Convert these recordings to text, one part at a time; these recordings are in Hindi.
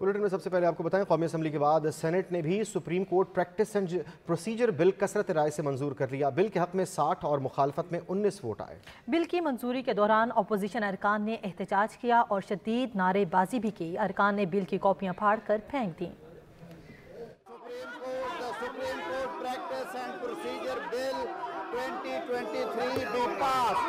बुलेटिन में सबसे पहले आपको बताएं, कौमी असम्बली के बाद सेनेट ने भी supreme court practice and procedure bill कसरत राय से मंजूर कर लिया। बिल के हक में 60 और मुखालफत में 19 वोट आए। बिल की मंजूरी के दौरान अपोजिशन अरकान ने एहतजाज किया और शदीद नारेबाजी भी की। अरकान ने बिल की कॉपियां फाड़ कर फेंक दी। Supreme Court Practice and Procedure Bill 2023 be passed.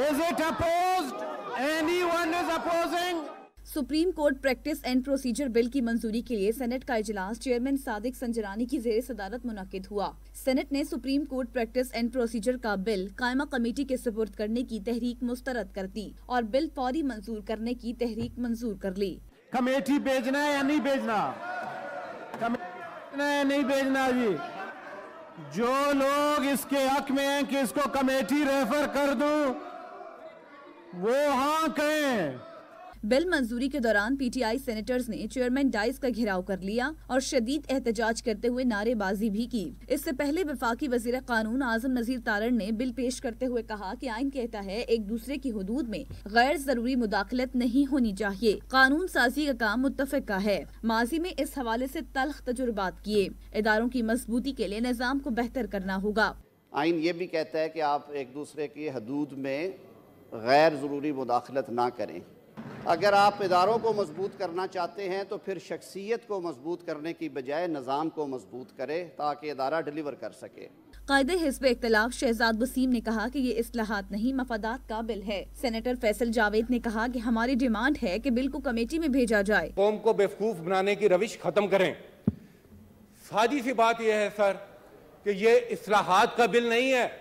Is it opposed? Anyone is opposing? Supreme court practice and procedure bill की मंजूरी के लिए सेनेट का इजलास चेयरमैन सादिक संजरानी की ज़ेर सदारत मुनक्किद हुआ। सेनेट ने supreme court practice and procedure का बिल कायमा कमेटी के सुपुर्द करने की तहरीक मुस्तरद कर दी और बिल फौरी मंजूर करने की तहरीक मंजूर कर ली। कमेटी भेजना है या नहीं भेजना? नहीं भेजना जी। जो लोग इसके हक में हैं कि इसको कमेटी रेफर कर दूं, वो हाँ कहें। बिल मंजूरी के दौरान पीटीआई सेनेटर्स ने चेयरमैन डाइस का घेराव कर लिया और शदीद एहतजाज करते हुए नारेबाजी भी की। इससे पहले वफाकी वजीर कानून आजम नजीर तारड़ ने बिल पेश करते हुए कहा कि आइन कहता है एक दूसरे की हुदूद में गैर जरूरी मुदाखलत नहीं होनी चाहिए। कानून साजी का काम मुत्तफिक का है। माजी में इस हवाले से तल्ख तजुर्बात किए। इदारों की मजबूती के लिए निज़ाम को बेहतर करना होगा। आइन ये भी कहता है कि आप एक दूसरे की हदूद में गैर ज़रूरी मुदाखलत ना करें। अगर आप इदारों को मजबूत करना चाहते हैं तो फिर शख्सियत को मजबूत करने की बजाय निज़ाम को मजबूत करें ताकि इदारा डिलीवर कर सके। कायदे हिज़्ब इख्तिलाफ शहजाद वसीम ने कहा कि ये इस्लाहात नहीं मफादात का बिल है। सेनेटर फैसल जावेद ने कहा कि हमारी डिमांड है कि बिल को कमेटी में भेजा जाए। कौम को बेवकूफ बनाने की रविश खत्म करें। सादी सी बात यह है सर कि ये इस्लाहात का बिल नहीं है,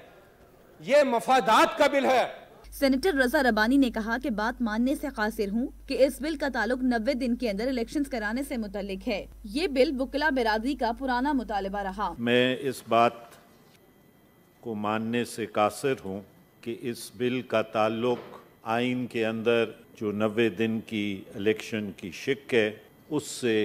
ये मफादात का बिल है। सेनेटर रजा रबानी ने कहा कि बात मानने से कासिर हूँ कि इस बिल का ताल्लुक 90 दिन के अंदर इलेक्शंस कराने से मुतल्लिक है। ये बिल वकला बिरादरी का पुराना मुतालिबा रहा। मैं इस बात को मानने से कासिर हूँ कि इस बिल का ताल्लुक आइन के अंदर जो 90 दिन की इलेक्शन की शिक है उससे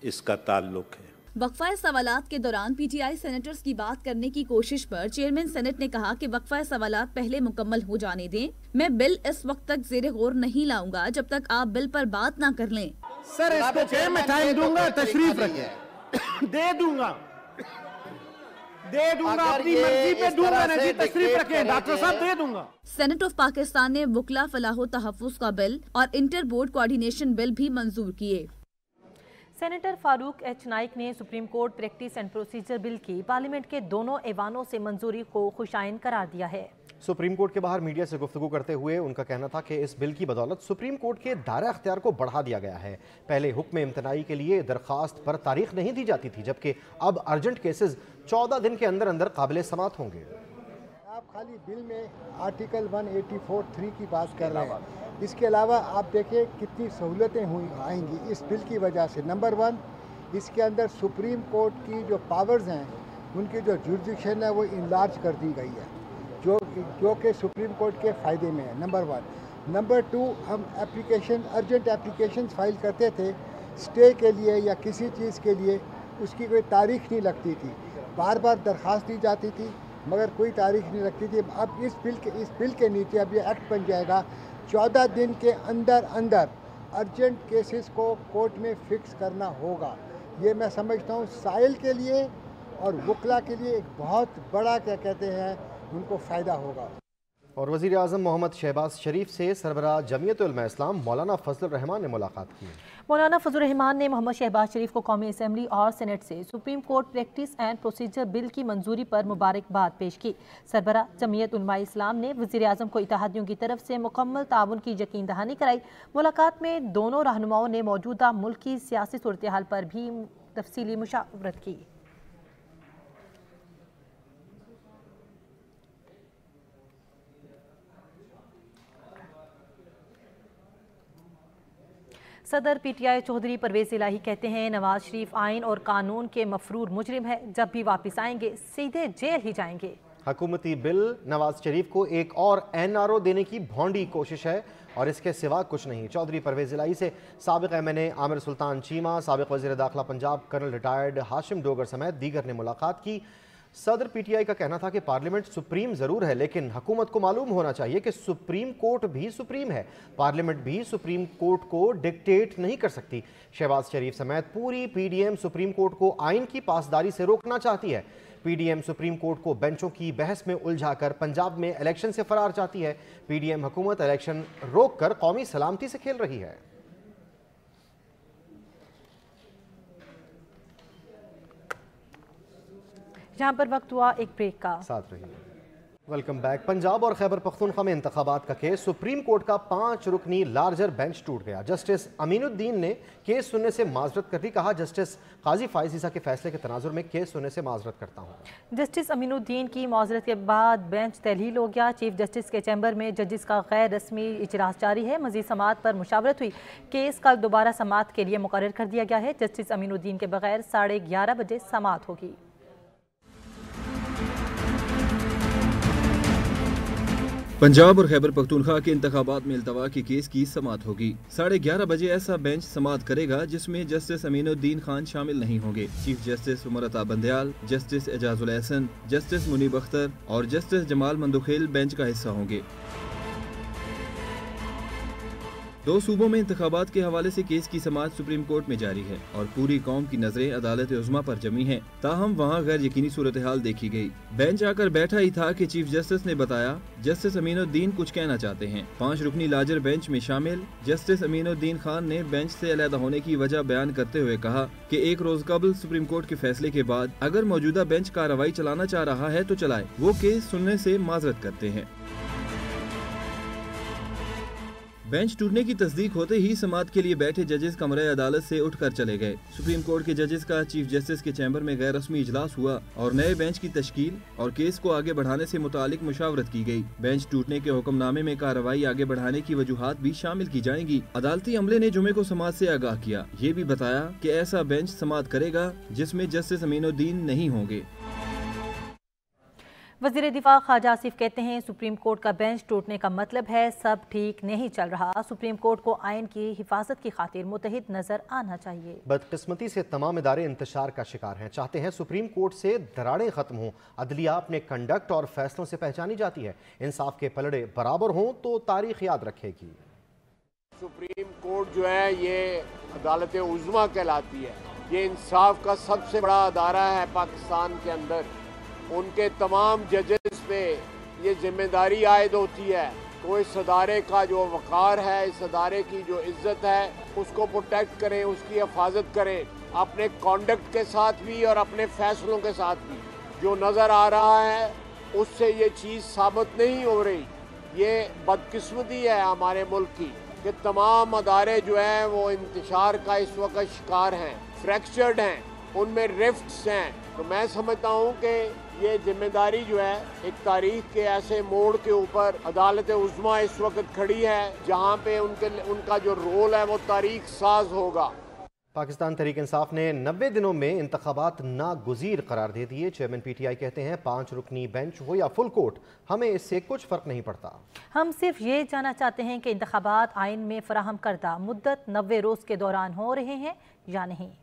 इसका ताल्लुक है। वक्फा सवालात के दौरान पीटीआई सेनेटर्स की बात करने की कोशिश पर चेयरमैन सेनेट ने कहा कि वक्फा सवालात पहले मुकम्मल हो जाने दें। मैं बिल इस वक्त तक ज़ेरे गौर नहीं लाऊंगा जब तक आप बिल पर बात ना कर लें। सर इसको क्या मैं टाइम दूंगा, तशरीफ रखें। दे दूंगा अपनी मर्जी पे दूंगा ना जी, तशरीफ रखें डॉक्टर साहब, दे दूंगा। सेनेट ऑफ पाकिस्तान ने वकला फलाह तहफ़्फ़ुज़ का बिल और इंटर बोर्ड कोऑर्डिनेशन बिल भी मंजूर किए। सेनेटर फारूक एच नाइक ने supreme court practice and procedure bill की पार्लियामेंट के दोनों ऐवानों से मंजूरी को खुशाइन करार दिया है। सुप्रीम कोर्ट के बाहर मीडिया से गुफ्तगू करते हुए उनका कहना था कि इस बिल की बदौलत सुप्रीम कोर्ट के दायरा अख्तियार को बढ़ा दिया गया है। पहले हुक्म इम्तनाई के लिए दरख्वास्त पर तारीख नहीं दी जाती थी, जबकि अब अर्जेंट केसेस 14 दिन के अंदर अंदर काबिल समात होंगे। आप खाली बिल में आर्टिकल 184(3) की बात कर रहे हैं। इसके अलावा आप देखिए कितनी सहूलतें हुई आएंगी इस बिल की वजह से। नंबर 1, इसके अंदर सुप्रीम कोर्ट की जो पावर्स हैं उनकी जो जुरिडिक्शन है वो इनलार्ज कर दी गई है, जो कि सुप्रीम कोर्ट के फ़ायदे में है। नंबर 1। नंबर 2, हम अर्जेंट एप्लीकेशन फाइल करते थे स्टे के लिए या किसी चीज़ के लिए, उसकी कोई तारीख नहीं लगती थी, बार बार दरख्वास्त दी जाती थी मगर कोई तारीख नहीं लगती थी। अब इस बिल के नीचे अब ये एक्ट बन जाएगा, 14 दिन के अंदर अंदर अर्जेंट केसेस को कोर्ट में फिक्स करना होगा। ये मैं समझता हूँ साइल के लिए और वकला के लिए एक बहुत बड़ा क्या कहते हैं उनको फ़ायदा होगा। और वज़ीर आज़म मोहम्मद शहबाज शरीफ से सरबराह जमीयत उलमा इस्लाम मौलाना फजल रहमान ने मुलाकात की। मौलाना फजल रहमान ने मोहम्मद शहबाज शरीफ को कौमी असम्बली और सेनेट से supreme court practice and procedure bill की मंजूरी पर मुबारकबाद पेश की। सरबराह जमीयत उलमा इस्लाम ने वज़ीर आज़म को इत्तेहादियों की तरफ से मुकम्मल ताउन की यकीन दहानी कराई। मुलाकात में दोनों रहनुमाओं ने मौजूदा मुल्क की सियासी सूरत हाल पर भी तफसीली मुशावरत की। सदर पीटीआई चौधरी परवेज इलाही कहते हैं नवाज शरीफ आइन और कानून के मफरूर मुजरिम है, जब भी वापस आएंगे सीधे जेल ही जाएंगे। हुकूमती बिल नवाज शरीफ को एक और NRO देने की भौंडी कोशिश है और इसके सिवा कुछ नहीं। चौधरी परवेज इलाही से साबिक MNA आमिर सुल्तान चीमा, साबिक वज़ीर दाखिला पंजाब कर्नल रिटायर्ड हाशिम डोगर समेत दीगर ने मुलाकात की। सदर पीटीआई का कहना था कि पार्लियामेंट सुप्रीम जरूर है, लेकिन हुकूमत को मालूम होना चाहिए कि सुप्रीम कोर्ट भी सुप्रीम है। पार्लियामेंट भी सुप्रीम कोर्ट को डिक्टेट नहीं कर सकती। शहबाज शरीफ समेत पूरी पीडीएम सुप्रीम कोर्ट को आइन की पासदारी से रोकना चाहती है। पीडीएम सुप्रीम कोर्ट को बेंचों की बहस में उलझाकर पंजाब में इलेक्शन से फरार चाहती है। पीडीएम हुकूमत इलेक्शन रोककर कौमी सलामती से खेल रही है। जहां पर वक्त हुआ एक ब्रेक का। साथ रहिए। Welcome back. पंजाब और खैबर पख्तूनख्वा में इंतखाबात का केस, सुप्रीम कोर्ट का 5 रुकनी लार्जर बेंच टूट गया। जस्टिस अमीनुद्दीन ने केस सुनने से माजरत कर दी। कहा, जस्टिस काजी फाइज ईसा के फैसले के तनाजुर में केस सुनने से माजरत करता हूँ। जस्टिस अमीनुद्दीन की माजरत के बाद बेंच तहलील हो गया। चीफ जस्टिस के चैम्बर में जजेस का गैर रस्मी इजलास जारी है। मजीद समाअत पर मुशावरत हुई। केस कल दोबारा समाअत के लिए मुकर्रर कर दिया गया है। जस्टिस अमीनुद्दीन के बगैर 11:30 बजे समाअत होगी। पंजाब और खैबर पख्तूनख्वा के इंतखाबात में इल्तवा के केस की समाअत होगी। 11:30 बजे ऐसा बेंच समाअत करेगा जिसमें जस्टिस अमीनुद्दीन खान शामिल नहीं होंगे। Chief justice Umar Ata Bandial, justice Ejazul Ehsan, justice Munib Akhtar और जस्टिस जमाल मंदुखेल बेंच का हिस्सा होंगे। 2 सूबों में इंतखाबात के हवाले से केस की समाअत सुप्रीम कोर्ट में जारी है और पूरी कौम की नजरें अदालत उज़्मा पर जमी हैं। ताहम वहाँ गैर यकीनी सूरत हाल देखी गई। बेंच आकर बैठा ही था कि चीफ जस्टिस ने बताया जस्टिस अमीनुद्दीन कुछ कहना चाहते हैं। 5 रुकनी लार्जर बेंच में शामिल जस्टिस अमीनुद्दीन खान ने बेंच से अलहदा होने की वजह बयान करते हुए कहा कि 1 रोज कबल सुप्रीम कोर्ट के फैसले के बाद अगर मौजूदा बेंच कार्रवाई चलाना चाह रहा है तो चलाए, वो केस सुनने से माजरत करते हैं। बेंच टूटने की तस्दीक होते ही समाअत के लिए बैठे जजेस कमरे अदालत से उठकर चले गए। सुप्रीम कोर्ट के जजेस का चीफ जस्टिस के चैम्बर में गैर रस्मी इजलास हुआ और नए बेंच की तश्कील और केस को आगे बढ़ाने से मुतालिक मुशावरत की गई। बेंच टूटने के हुक्मनामे में कार्रवाई आगे बढ़ाने की वजूहात भी शामिल की जाएंगी। अदालती अमले ने जुमे को समाअत से आगाह किया। ये भी बताया कि ऐसा बेंच समाअत करेगा जिसमें जस्टिस अमीनुद्दीन नहीं होंगे। वज़ीर दिफा ख्वाजा आसिफ कहते हैं सुप्रीम कोर्ट का बेंच टूटने का मतलब है सब ठीक नहीं चल रहा। सुप्रीम कोर्ट को आइन की हिफाजत की खातिर मुतहिद नजर आना चाहिए। बदकिस्मती से तमाम इदारे इंतशार का शिकार हैं। चाहते हैं सुप्रीम कोर्ट से दरारें खत्म हों। अदलिया अपने कंडक्ट और फैसलों से पहचानी जाती है। इंसाफ के पलड़े बराबर हों तो तारीख याद रखेगी। सुप्रीम कोर्ट जो है ये अदालत उज़्मा कहलाती है। ये इंसाफ का सबसे बड़ा अदारा है पाकिस्तान के अंदर। उनके तमाम जजेस पे ये जिम्मेदारी आयद होती है तो इस अदारे का जो वक़ार है, इस अदारे की जो इज़्ज़त है, उसको प्रोटेक्ट करें, उसकी हिफाजत करें, अपने कॉन्डक्ट के साथ भी और अपने फैसलों के साथ भी। जो नज़र आ रहा है उससे ये चीज़ साबित नहीं हो रही। ये बदकिस्मती है हमारे मुल्क की कि तमाम अदारे जो हैं वो इंतशार का इस वक्त शिकार हैं, फ्रैक्चर्ड हैं, उनमें रिफ्ट्स हैं। तो मैं समझता हूँ कि ये जिम्मेदारी जो है एक तारीख के ऐसे मोड़ के ऊपर अदालत उज़्मा इस वक्त खड़ी है जहाँ पे उनका जो रोल है वो तारीख साज होगा। पाकिस्तान तहरीक इंसाफ ने 90 दिनों में इंतखाबात नागुज़ीर करार दे दिए। चेयरमैन पीटीआई कहते हैं 5 रुकनी बेंच हो या फुल कोर्ट, हमें इससे कुछ फ़र्क नहीं पड़ता। हम सिर्फ ये जानना चाहते हैं कि इंतखाबात आइन में फराहम करदा मुद्दत 90 रोज़ के दौरान हो रहे हैं या नहीं।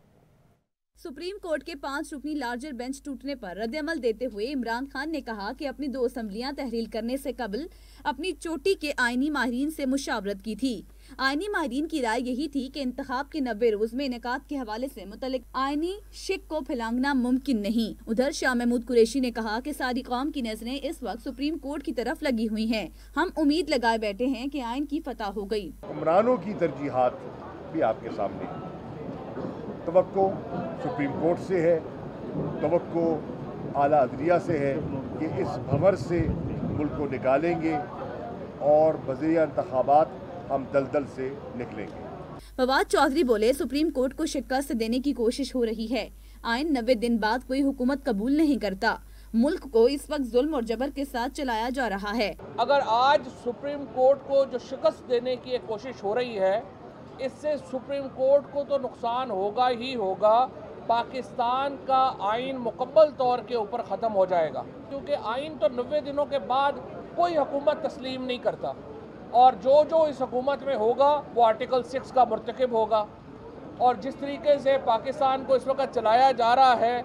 सुप्रीम कोर्ट के 5 रुकनी लार्जर बेंच टूटने पर रद्द-ए-अमल देते हुए इमरान खान ने कहा कि अपनी 2 असम्बलियां तहरील करने से कबल अपनी चोटी के आईनी माहिरीन से मुशावरत की थी। आईनी माहिरीन की राय यही थी कि इंतखाब के 90 रोज में इनेकाद के हवाले से मुतल्लिक आईनी शिक को फैलाना मुमकिन नहीं। उधर शाह महमूद कुरैशी ने कहा कि सारी कौम की नजरें इस वक्त सुप्रीम कोर्ट की तरफ लगी हुई हैं। हम उम्मीद लगाए बैठे हैं कि आइन की फतह हो गई। हुक्मरानों की तरजीहात भी आपके सामने। तवक्को सुप्रीम कोर्ट से है, तवक्को आला अदलिया से है कि इस भंवर से मुल्क को निकालेंगे और बज़रिया इंतखाबात हम दलदल से निकलेंगे। फवाद चौधरी बोले सुप्रीम कोर्ट को शिकस्त देने की कोशिश हो रही है। आइन 90 दिन बाद कोई हुकूमत कबूल नहीं करता। मुल्क को इस वक्त जुल्म और जबर के साथ चलाया जा रहा है। अगर आज सुप्रीम कोर्ट को जो शिकस्त देने की एक कोशिश हो रही है, इससे सुप्रीम कोर्ट को तो नुकसान होगा ही होगा। पाकिस्तान का आइन मुकम्मल तौर के ऊपर ख़त्म हो जाएगा, क्योंकि आइन तो 90 दिनों के बाद कोई हुकूमत तस्लीम नहीं करता और जो इस हुकूमत में होगा वो आर्टिकल 6 का मुर्तकिब होगा। और जिस तरीके से पाकिस्तान को इस वक्त चलाया जा रहा है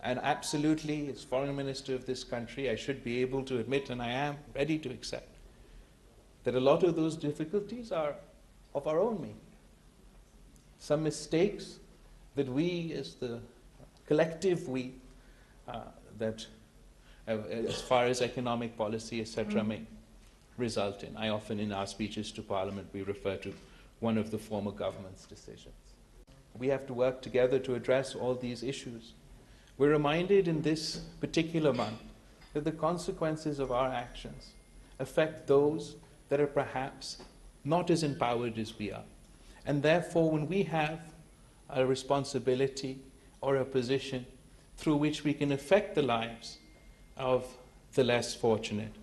And absolutely, as Foreign Minister of this country, I should be able to admit, and I am ready to accept, that a lot of those difficulties are of our own making. Some mistakes that we, as the collective we, that as far as economic policy, etc., may result in. I often, in our speeches to Parliament, we refer to one of the former government's decisions. We have to work together to address all these issues. We're reminded in this particular month that the consequences of our actions affect those that are perhaps not as empowered as we are. And therefore, when we have a responsibility or a position through which we can affect the lives of the less fortunate.